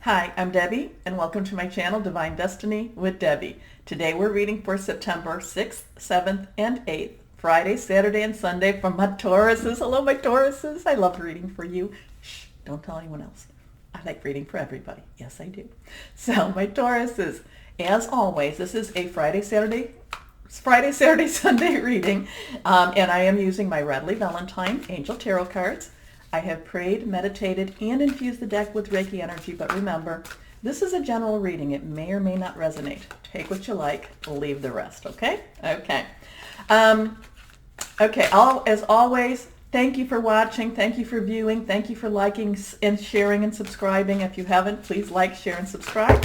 Hi, I'm Debbie, and welcome to my channel, Divine Destiny with Debbie. Today we're reading for September 6th, 7th, and 8th, Friday, Saturday, and Sunday from my Tauruses. Hello, my Tauruses. I love reading for you. Shh, don't tell anyone else. I like reading for everybody. Yes, I do. So, my Tauruses, as always, this is a Friday, Saturday, Sunday reading, and I am using my Redley Valentine Angel Tarot cards. I have prayed, meditated, and infused the deck with Reiki energy, but remember, this is a general reading. It may or may not resonate. Take what you like, leave the rest, okay? Okay. As always, thank you for watching, thank you for viewing, thank you for liking and sharing and subscribing. If you haven't, please like, share, and subscribe.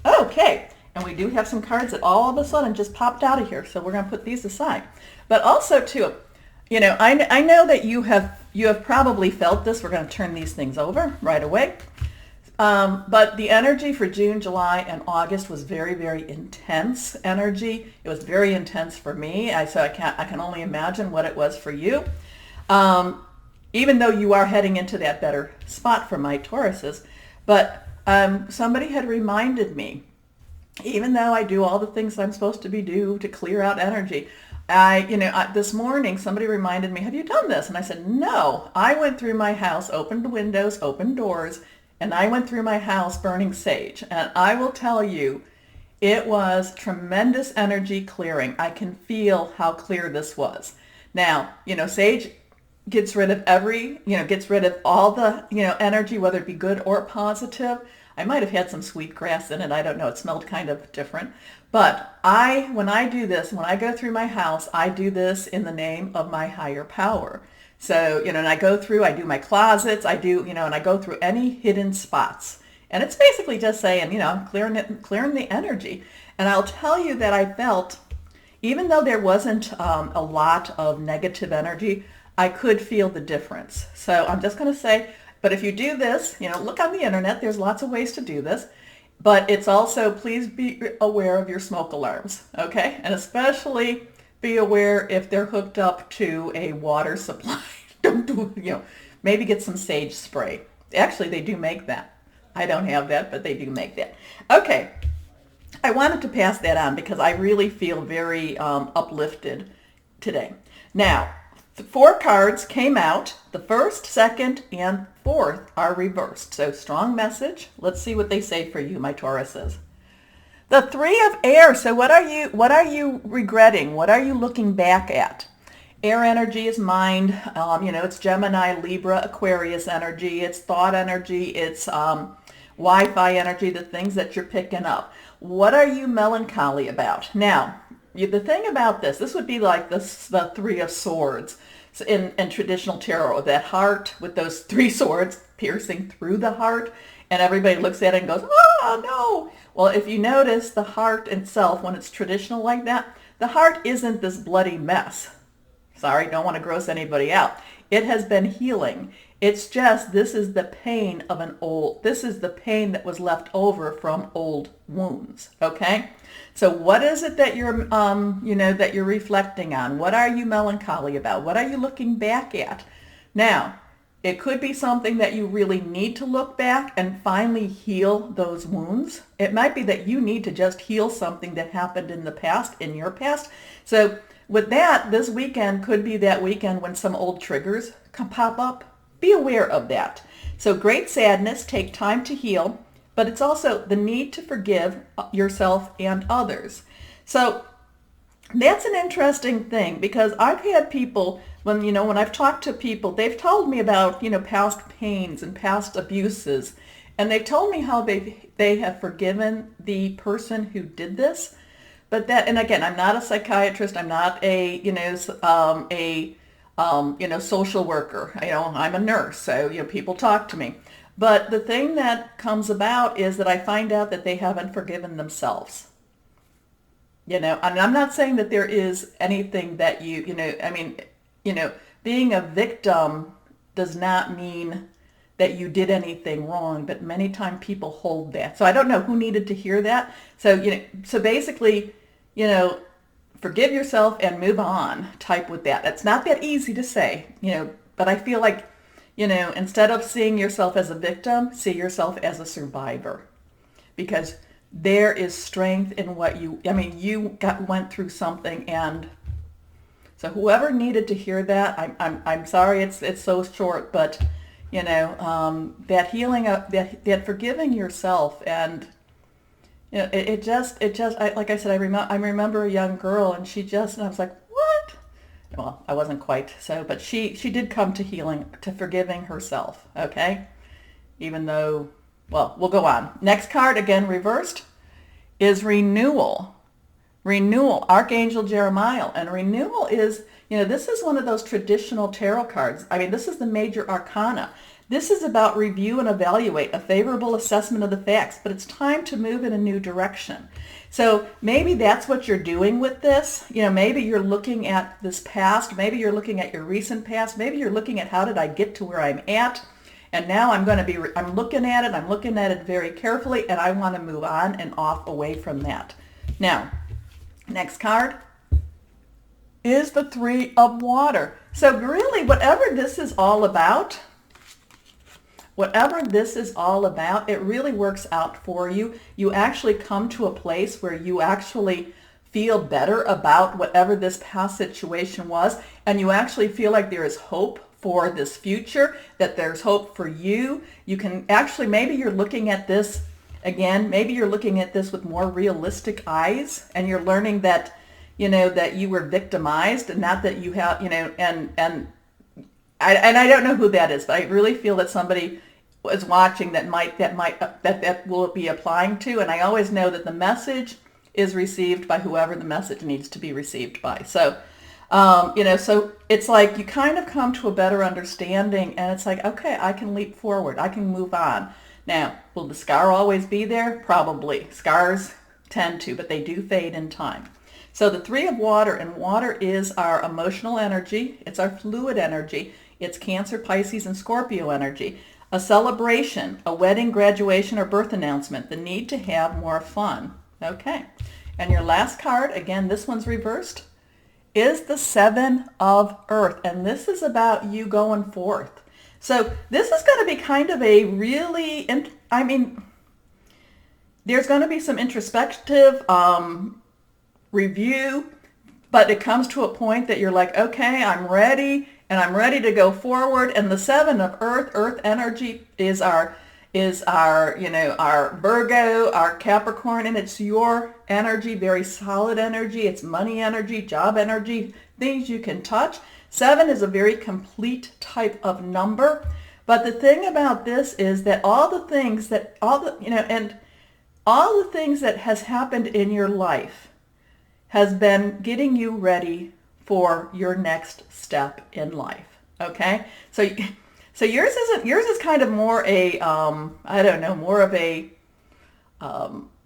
Okay, and we do have some cards that all of a sudden just popped out of here, so we're going to put these aside. But also, too, you know, I know that you have probably felt this. We're going to turn these things over right away. But the energy for June, July, and August was very, very intense energy. It was very intense for me. I can only imagine what it was for you. Even though you are heading into that better spot for my Tauruses. But somebody had reminded me, even though I do all the things I'm supposed to do to clear out energy, this morning somebody reminded me, have you done this? And I said, no. I went through my house, opened windows, opened doors, and I went through my house burning sage. And I will tell you, it was tremendous energy clearing. I can feel how clear this was. Now, sage gets rid of gets rid of all the, energy, whether it be good or positive. I might have had some sweet grass in it. I don't know. It smelled kind of different. But when I do this, when I go through my house, I do this in the name of my higher power. So, and I go through, I do my closets, and I go through any hidden spots. And it's basically just saying, I'm clearing the energy. And I'll tell you that I felt, even though there wasn't a lot of negative energy, I could feel the difference. So I'm just going to say, but if you do this, look on the internet. There's lots of ways to do this. But it's also, please be aware of your smoke alarms, okay? And especially be aware if they're hooked up to a water supply. Don't do, maybe get some sage spray. Actually, they do make that. I don't have that, but they do make that. Okay, I wanted to pass that on because I really feel very uplifted today. Now, the 4 cards came out. The first, second, and fourth are reversed. So strong message. Let's see what they say for you, my Tauruses. The 3 of air. So what are you regretting? What are you looking back at? Air energy is mind. It's Gemini, Libra, Aquarius energy. It's thought energy. It's Wi-Fi energy, the things that you're picking up. What are you melancholy about? Now, the thing about this would be like the 3 of swords in traditional tarot, that heart with those 3 swords piercing through the heart, and everybody looks at it and goes, oh, no. Well, if you notice the heart itself, when it's traditional like that, the heart isn't this bloody mess. Sorry, don't want to gross anybody out. It has been healing. It's just, this is the pain that was left over from old wounds, okay? So what is it that you're, that you're reflecting on? What are you melancholy about? What are you looking back at? Now, it could be something that you really need to look back and finally heal those wounds. It might be that you need to just heal something that happened in the past, in your past. So with that, this weekend could be that weekend when some old triggers pop up. Be aware of that. So great sadness, take time to heal, but it's also the need to forgive yourself and others. So that's an interesting thing, because I've had people, when I've talked to people, they've told me about, past pains and past abuses, and they've told me how they have forgiven the person who did this. But and again, I'm not a psychiatrist, I'm not a, social worker. I'm a nurse, so, people talk to me. But the thing that comes about is that I find out that they haven't forgiven themselves. And I'm not saying that there is anything that being a victim does not mean that you did anything wrong, but many times people hold that. So I don't know who needed to hear that. So, so basically, forgive yourself and move on type with that. It's not that easy to say, but I feel like, instead of seeing yourself as a victim, see yourself as a survivor. Because there is strength in what you went through something, and so whoever needed to hear that, I'm sorry it's so short, but that healing of that forgiving yourself, and like I said, I remember a young girl, and I was like, what? Well, I wasn't quite so, but she did come to healing, to forgiving herself. Okay, even though, well, we'll go on. Next card, again reversed, is Renewal. Renewal, Archangel Jeremiah. And Renewal is, this is one of those traditional tarot cards. This is the major arcana. This is about review and evaluate, a favorable assessment of the facts, but it's time to move in a new direction. So maybe that's what you're doing with this. Maybe you're looking at this past, maybe you're looking at your recent past, maybe you're looking at how did I get to where I'm at, and now I'm looking at it very carefully, and I want to move on and off away from that. Now, next card is the Three of Water. So really, whatever this is all about, it really works out for you. You actually come to a place where you actually feel better about whatever this past situation was, and you actually feel like there is hope for this future, that there's hope for you. You can actually, maybe you're looking at this again, maybe you're looking at this with more realistic eyes, and you're learning that, that you were victimized, and not that you have, and I don't know who that is, but I really feel that somebody was watching that will be applying to, and I always know that the message is received by whoever the message needs to be received by. So, so it's like you kind of come to a better understanding, and it's like, okay, I can leap forward. I can move on. Now, will the scar always be there? Probably. Scars tend to, but they do fade in time. So the Three of Water, and water is our emotional energy. It's our fluid energy. It's Cancer, Pisces, and Scorpio energy. A celebration, a wedding, graduation, or birth announcement. The need to have more fun. Okay. And your last card, again, this one's reversed, is the Seven of Earth. And this is about you going forth. So this is going to be kind of a really, there's going to be some introspective review, but it comes to a point that you're like, okay, I'm ready, and I'm ready to go forward. And the Seven of Earth energy is our Virgo, our Capricorn, and it's your energy, very solid energy. It's money energy, job energy, things you can touch. 7 is a very complete type of number. But the thing about this is that all the things that has happened in your life has been getting you ready for your next step in life. Okay? So yours is kind of more a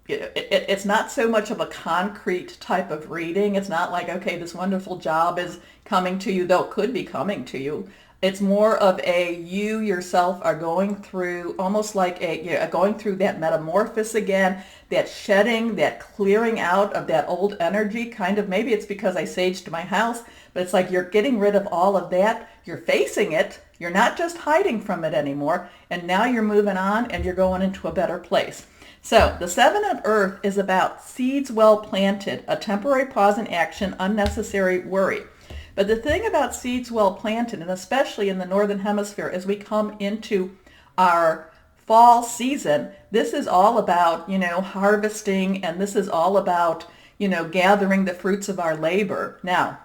it's not so much of a concrete type of reading. It's not like, okay, this wonderful job is coming to you, though it could be coming to you. It's more of you yourself are going through, almost like going through that metamorphosis again, that shedding, that clearing out of that old energy. Kind of, maybe it's because I saged my house, but it's like you're getting rid of all of that. You're facing it. You're not just hiding from it anymore. And now you're moving on, and you're going into a better place. So the Seven of Earth is about seeds well planted, a temporary pause in action, unnecessary worry. But the thing about seeds well planted, and especially in the Northern Hemisphere, as we come into our fall season, this is all about, harvesting, and this is all about, gathering the fruits of our labor. Now,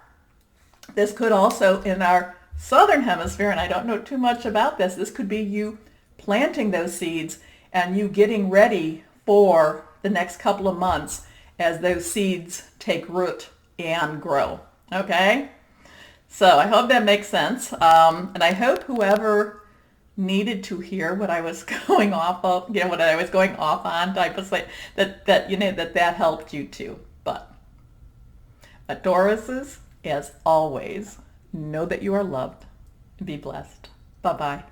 this could also, in our Southern Hemisphere, and I don't know too much about this could be you planting those seeds and you getting ready for the next couple of months as those seeds take root and grow. Okay? So I hope that makes sense. And I hope whoever needed to hear what I was going off of, what I was going off on, type of say that helped you too. But Tauruses, as always, know that you are loved. Be blessed. Bye-bye.